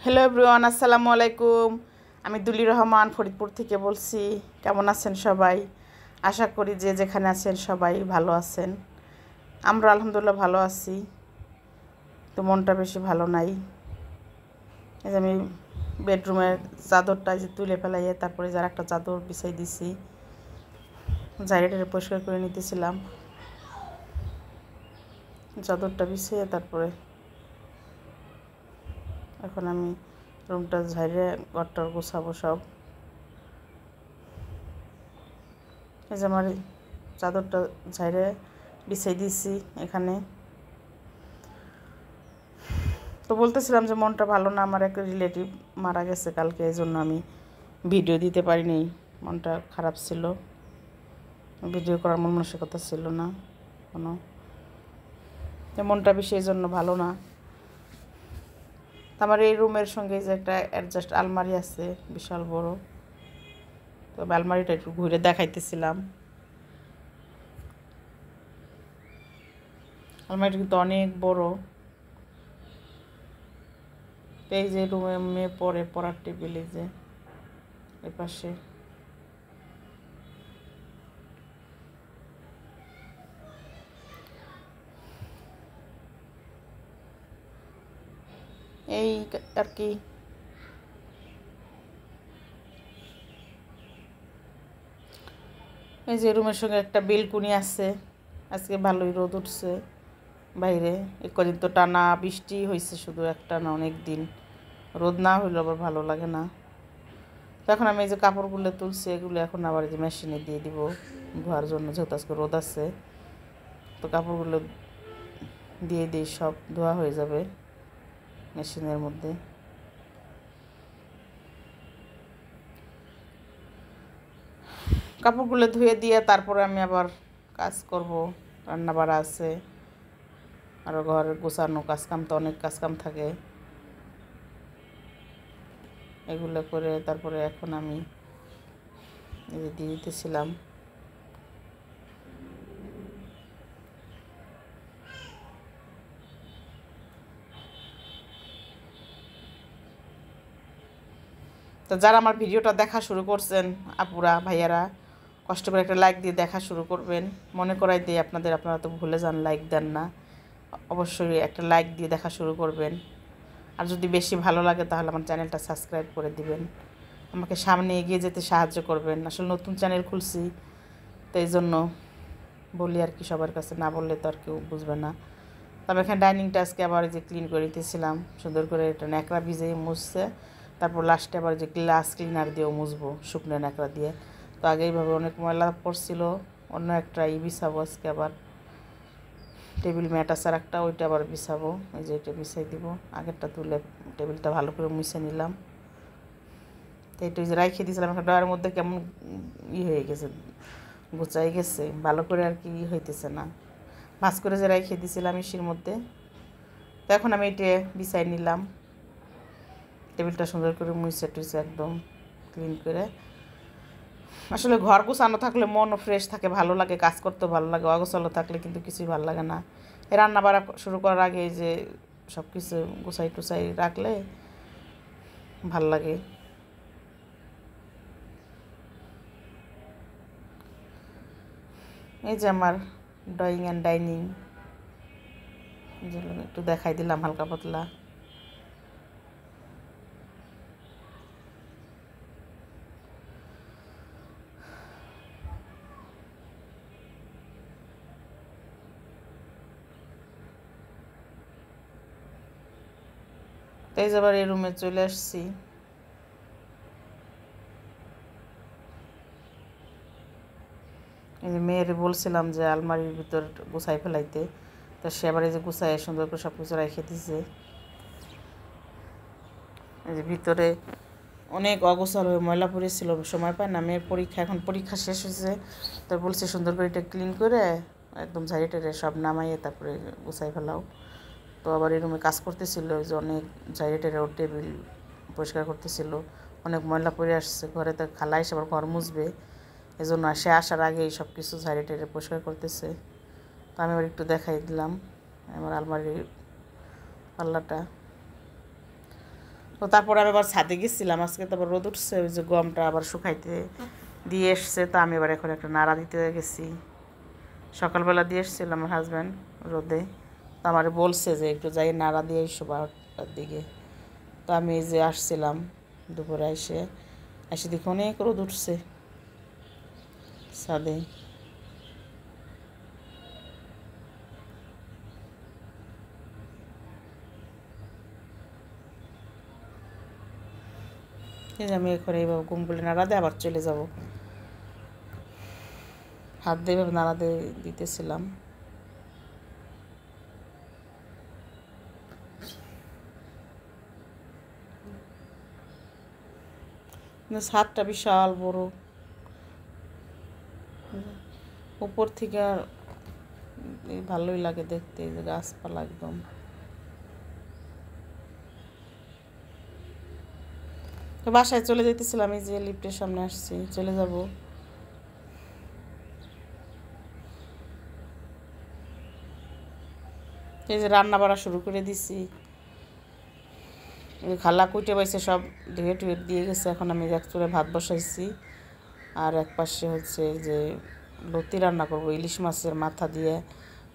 Hello everyone, আসসালামু আলাইকুম। আমি দুলি রহমান ফরিদপুর থেকে বলছি। কেমন আছেন সবাই? আশা করি যে যেখানে আছেন সবাই ভালো আছেন। আমরা আলহামদুলিল্লাহ ভালো আছি, তো মনটা বেশি ভালো নাই। এই যে আমি বেডরুমের চাদরটা যে তুলে ফেলাইয়ে তারপরে যার একটা চাদর বিছাই দিছি, জায়গাটা পরিষ্কার করে নিতেছিলাম। চাদরটা বিছিয়ে তারপরে এখন আমি রুমটা ঝাড়ে ঘরটা গোছাবো সব। এই যে আমার চাদরটা ঝাড়ে বিছাই দিয়েছি এখানে। তো বলতেছিলাম যে মনটা ভালো না, আমার একটা রিলেটিভ মারা গেছে কালকে, এই জন্য আমি ভিডিও দিতে পারিনি। মনটা খারাপ ছিল, ভিডিও করার মন মানসিকতা ছিল না কোনো। মনটা বেশি এই জন্য ভালো না। আমার এই রুমের সঙ্গে যে একটা অ্যাডজাস্ট আলমারি আছে বিশাল বড়, তবে আলমারিটা একটু ঘুরে দেখাইতেছিলাম। আলমারিটা কিন্তু অনেক বড়। এই যে রুমে মেয়ে পড়ে, পড়ার টেবিলে যে এ পাশে এই আর কি। এই যে রুমের সঙ্গে একটা বেলকুনি আছে। আজকে ভালোই রোদ উঠছে বাইরে। এই কদিন তো টানা বৃষ্টি হয়েছে, শুধু একটা না, অনেক দিন রোদ না হইলে আবার ভালো লাগে না। তো এখন আমি এই যে কাপড়গুলো তুলছি, এগুলো এখন আবার যে মেশিনে দিয়ে দিব ধোয়ার জন্য, যেহেতু আজকে রোদ আছে। তো কাপড়গুলো দিয়ে দিয়ে সব ধোয়া হয়ে যাবে মেশিনের মধ্যে। কাপড়গুলো ধুয়ে দিয়ে তারপরে আমি আবার কাজ করব। রান্না বাড়া আছে, আরও ঘর গোছানো কাজকাম, তো অনেক কাজকাম থাকে। এগুলো করে তারপরে এখন আমি দিয়ে দিতেছিলাম। তো যারা আমার ভিডিওটা দেখা শুরু করছেন, আপুরা ভাইয়ারা, কষ্ট করে একটা লাইক দিয়ে দেখা শুরু করবেন। মনে করাই দিয়ে আপনারা তো ভুলে যান, লাইক দেন না। অবশ্যই একটা লাইক দিয়ে দেখা শুরু করবেন। আর যদি বেশি ভালো লাগে তাহলে আমার চ্যানেলটা সাবস্ক্রাইব করে দিবেন, আমাকে সামনে এগিয়ে যেতে সাহায্য করবেন। আসলে নতুন চ্যানেল খুলছি, তো এই জন্য বলি আর কি, সবার কাছে না বললে তো আর কেউ বুঝবে না। তবে এখানে ডাইনিংটা আজকে আবার যে ক্লিন করে দিতেছিলাম সুন্দর করে, এটা ন্যাকড়া ভিজে মুছছে। তারপর লাস্টে আবার যে গ্লাস ক্লিনার দিয়েও মুছবো, শুকনো ন্যাকড়া দিয়ে। তো আগে এইভাবে অনেক ময়লা পড়ছিল, অন্য একটা বিছাবো আজকে আবার। টেবিল ম্যাট আছে আর একটা, ওইটা আবার বিছাবো। এই যে এটা বিছাই দিব। আগেরটা তুলে টেবিলটা ভালো করে মুছে নিলাম। তো এটা যে রাইখে দিয়েছিলাম একটা ড্রয়ারের মধ্যে, কেমন হয়ে গেছে, গোছাই গেছে ভালো করে আর কি হইতেছে না। ভাঁজ করে যে রাইখে দিয়েছিলাম ইসির মধ্যে। তো এখন আমি এটা বিছাই নিলাম, টেবিলটা সুন্দর করে মুছে টুছে একদম ক্লিন করে। আসলে ঘর গোছানো থাকলে মনও ফ্রেশ থাকে, ভালো লাগে, কাজ করতেও ভালো লাগে। অগোছালো থাকলে কিন্তু কিছুই ভালো লাগে না। এই রান্না বাড়া শুরু করার আগে যে সব কিছু গোছাই টুছাই রাখলে ভাল লাগে। এই যে আমার ড্রয়িং অ্যান্ড ডাইনিং, যেগুলো একটু দেখাই দিলাম হালকা পাতলা। এই যে আবার এই রুমে চলে আসছি। এই যে মেয়ের বলছিলাম যে আলমারির ভিতর গুছাই ফেলাইতে, তো সে আবার এই যে গুছাই সুন্দর করে সব কিছু রেখে দিছে। এই যে ভিতরে অনেক অগোছাল হয়ে ময়লা পড়েছিল, সময় পায় না। মেয়ের পরীক্ষা, এখন পরীক্ষা শেষ হয়েছে, তো বলছে সুন্দর করে এটা ক্লিন করে একদম ঝাড়ি টাড়ে সব নামাইয়ে তারপরে গুছাই ফেলাও। তো আবার এই রুমে কাজ করতেছিল, যে অনেক ঝাড়ি টাড়ে ওর টেবিল পরিষ্কার করতেছিল, অনেক ময়লা পড়ে আসছে ঘরে। তো খালা এসে আবার ঘর মুছবে, এই জন্য সে আসার আগেই সব কিছু ঝাড়ি টাড়ে পরিষ্কার করতেছে। তো আমি আবার একটু দেখাই দিলাম আমার আলমারির পাল্লাটা। তো তারপরে আমি আবার ছাদে গেছিলাম আজকে, তারপর রোদ উঠছে, ওই যে গমটা আবার শুকাইতে দিয়ে এসছে। তো আমি এবার এখন একটা নাড়া দিতে গেছি। সকালবেলা দিয়ে এসেছিল আমার হাজব্যান্ড রোদে, তো আমার বলছে যে একটু যাই নাড়া দিয়ে এসো 12টার দিকে। তো আমি এই যে আসছিলাম দুপুরে, এসে দেখি অনেক রোদ উঠছে ছাদে। এই যে আমি এখন এইভাবে গুমগুলি নাড়া দিয়ে আবার চলে যাব। হাত দিয়ে এভাবে নাড়া দিয়ে দিতেছিলাম। ছাদটা বিশাল বড়, উপর থেকে ভালোই লাগে দেখতে, এই যে গাছপালা একদম। তো বাসায় চলে যেতেছিলাম, এই যে লিফটের সামনে আসছি, চলে যাব। এই যে রান্না বাড়া শুরু করে দিছি। খালা কুটে পাইছে, সব ধুয়ে টুয়ে দিয়ে গেছে। এখন আমি এক চুলে ভাত বসাইছি, আর এক পাশে হচ্ছে যে লতি রান্না করবো ইলিশ মাছের মাথা দিয়ে,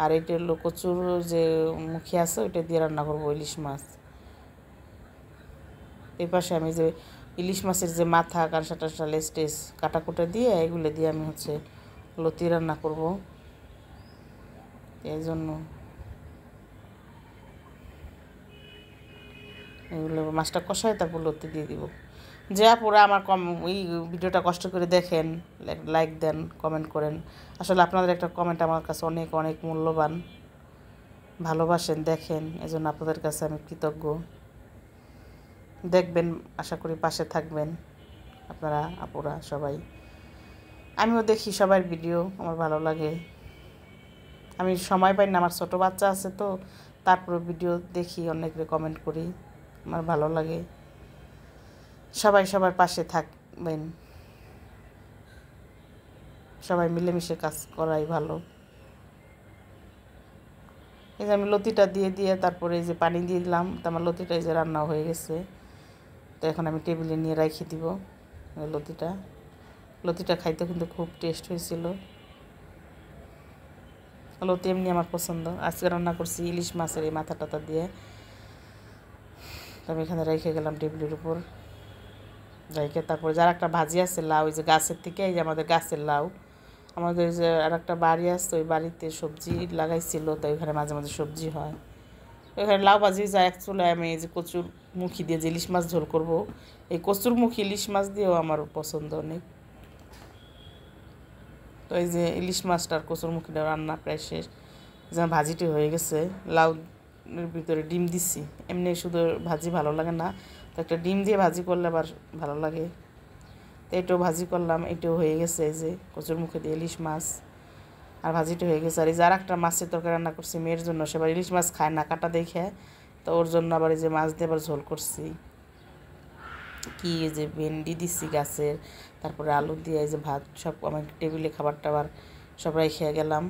আর এইটা হলো কচুর যে মুখী আছে ওইটা দিয়ে রান্না করবো ইলিশ মাছ। এই পাশে আমি যে ইলিশ মাছের যে মাথা কাঁসা টাসা লেস টেস কাটাকুটা দিয়ে এগুলো দিয়ে আমি হচ্ছে লতি রান্না করব। এই জন্য এগুলো মাছটা কষায় তারপর লতি দিয়ে দিব। যে আপুরা আমার এই ভিডিওটা কষ্ট করে দেখেন, লাইক দেন, কমেন্ট করেন। আসলে আপনাদের একটা কমেন্ট আমার কাছে অনেক অনেক মূল্যবান। ভালোবাসেন, দেখেন, এজন্য আপনাদের কাছে আমি কৃতজ্ঞ। দেখবেন, আশা করি পাশে থাকবেন আপনারা আপুরা সবাই। আমিও দেখি সবার ভিডিও, আমার ভালো লাগে। আমি সময় পাই না, আমার ছোটো বাচ্চা আছে, তো তারপরে ভিডিও দেখি, অনেকে কমেন্ট করি, আমার ভালো লাগে। সবাই সবার পাশে থাকবেন, সবাই মিলেমিশে কাজ করাই ভালো। এই যে আমি লতিটা দিয়ে দিয়ে তারপরে এই যে পানি দিয়ে দিলাম, তো আমার লতিটা এই যে রান্না হয়ে গেছে। তো এখন আমি টেবিলে নিয়ে রেখে দিব লতিটা খাইতে কিন্তু খুব টেস্ট হয়েছিল। লতি এমনি আমার পছন্দ। আজকে রান্না করছি ইলিশ মাছের এই মাথা টাথা দিয়ে। আমি এখানে রেখে গেলাম টেবিলের উপর রেখে। তারপরে যার একটা ভাজি আছে লাউ, এই যে গাছের থেকে, এই যে আমাদের গাছের লাউ, আমাদের যে আর একটা বাড়ি আছে, ওই বাড়িতে সবজি লাগাইছিল, তো ওইখানে মাঝে মাঝে সবজি হয়। ওইখানে লাউ ভাজি যায় এক চুলায়। আমি এই যে কচুর মুখি দিয়ে যে ইলিশ মাছ ঝোল করব, এই কচুর মুখি ইলিশ মাছ দিয়েও আমার পছন্দ অনেক। তো এই যে ইলিশ মাছটার কচুর মুখিটা রান্না প্রায় শেষ। যেমন ভাজিটি হয়ে গেছে, লাউ ভিতরে ডিম দিচ্ছি। এমনি শুধু ভাজি ভালো লাগে না, তো একটা ডিম দিয়ে ভাজি করলে আবার ভালো লাগে। তো এটাও ভাজি করলাম, এটাও হয়ে গেছে। এই যে কচুর মুখে দিয়ে ইলিশ মাছ আর ভাজিটা হয়ে গেছে। আর এই যে আর একটা মাছের তরকারি রান্না করছি মেয়ের জন্য, সেবার ইলিশ মাছ খায় না কাটা দেখে, তো ওর জন্য আবার এই যে মাছ দিয়ে আবার ঝোল করছি। কি এই যে ভেন্ডি দিচ্ছি গাছের, তারপরে আলু দিয়ে এই যে ভাত, সব আমার টেবিলে খাবার টাবার সব খেয়ে গেলাম।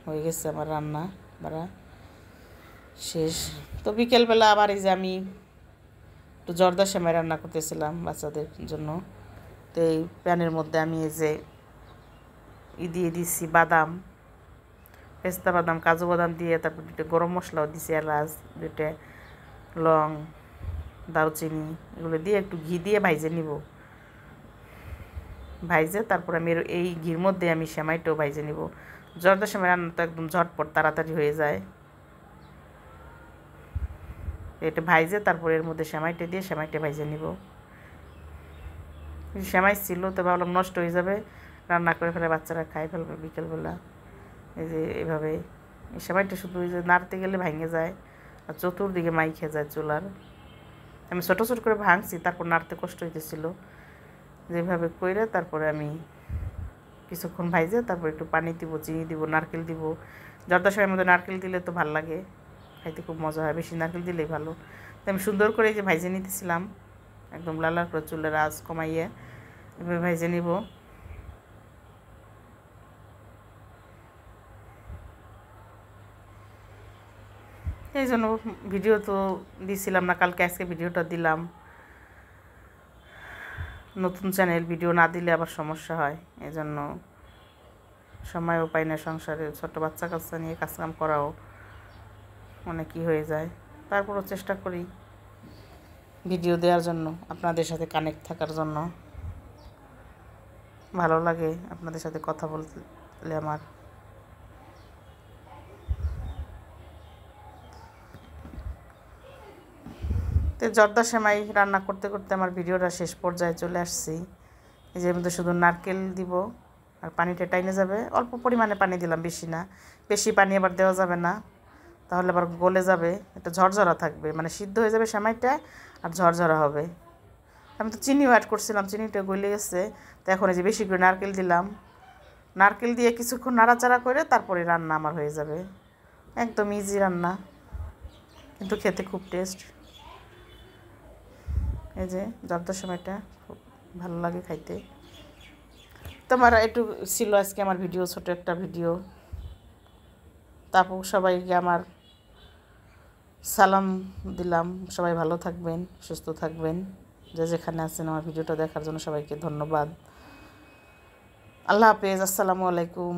হয়ে গেছে আমার রান্না বাড়া শেষ। তো বিকেলবেলা আবার এই যে আমি একটু জর্দা সেমাই রান্না করতেছিলাম বাচ্চাদের জন্য। তো এই প্যানের মধ্যে আমি এই যে দিয়ে দিচ্ছি বাদাম, পেস্তা বাদাম, কাজু বাদাম দিয়ে, তারপর দুটো গরম মশলাও দিছি, এলাচ দুটো, লং, দারুচিনি, এগুলো দিয়ে একটু ঘি দিয়ে ভাইজে নিব। ভাইজে তারপর আমি এই ঘির মধ্যে আমি সেমাইটাও ভাইজে নিব। জর্দা সেমাই রান্না তো একদম ঝটপট তাড়াতাড়ি হয়ে যায়। এটা ভাইজে তারপর এর মধ্যে সেমাইটা দিয়ে সেমাইটা ভাইজে নিব। সেমাই ছিল, তো ভাবলাম নষ্ট হয়ে যাবে, রান্না করে ফেলে বাচ্চারা খাই ফেলবে বিকেলবেলা। এই যে এভাবে এই সেমাইটা শুধু ওই যে নাড়তে গেলে ভেঙে যায়, আর চতুর্দিকে মাই খেয়ে যায় চুলার। আমি ছোটো ছোটো করে ভাঙছি, তারপর নাড়তে কষ্ট হইতেছিল। যেভাবে কইরে তারপরে আমি কিছুক্ষণ ভাইজে তারপর একটু পানি দিব, চিনি দিব, নারকেল দিব। জর্দা সেমাইয়ের মধ্যে নারকেল দিলে তো ভালো লাগে, খাইতে খুব মজা হয়, বেশি নারকেল দিলেই ভালো। তো আমি সুন্দর করে এই যে ভাইজে নিতেছিলাম, একদম লাল লাল করে চুলের আঁচ কমাইয়ে এভাবে ভাইজে নিব। এই জন্য ভিডিও তো দিছিলাম না কালকে, আজকে ভিডিওটা দিলাম। নতুন চ্যানেল ভিডিও না দিলে আবার সমস্যা হয়, এই জন্য সময়ও পাই না। সংসারে ছোট বাচ্চা কাচ্চা নিয়ে কাজকাম করাও অনেক কি হয়ে যায়। তারপরও চেষ্টা করি ভিডিও দেওয়ার জন্য, আপনাদের সাথে কানেক্ট থাকার জন্য। ভালো লাগে আপনাদের সাথে কথা বললে আমার। তো জর্দা সেমাই রান্না করতে করতে আমার ভিডিওটা শেষ পর্যায়ে চলে আসছি। এই যে মধ্যে শুধু নারকেল দিব আর পানিটা টাইনে যাবে। অল্প পরিমাণে পানি দিলাম, বেশি না। বেশি পানি আবার দেওয়া যাবে না, তাহলে আবার গলে যাবে। এটা ঝরঝরা থাকবে, মানে সিদ্ধ হয়ে যাবে সেমাইটা আর ঝরঝরা হবে। আমি তো চিনিও অ্যাড করছিলাম, চিনিটা গলে গেছে। তো এখন এই যে বেশি করে নারকেল দিলাম। নারকেল দিয়ে কিছুক্ষণ নাড়াচাড়া করে তারপরে রান্না আমার হয়ে যাবে। একদম ইজি রান্না, কিন্তু খেতে খুব টেস্ট। এই যে জর্দার সময়টা খুব ভালো লাগে খাইতে। তোমার একটু ছিল আজকে আমার ভিডিও, ছোট একটা ভিডিও। তারপর সবাইকে আমার সালাম দিলাম। সবাই ভালো থাকবেন, সুস্থ থাকবেন। যে যেখানে আছেন আমার ভিডিওটা দেখার জন্য সবাইকে ধন্যবাদ। আল্লাহ হাফেজ, আসসালামু আলাইকুম।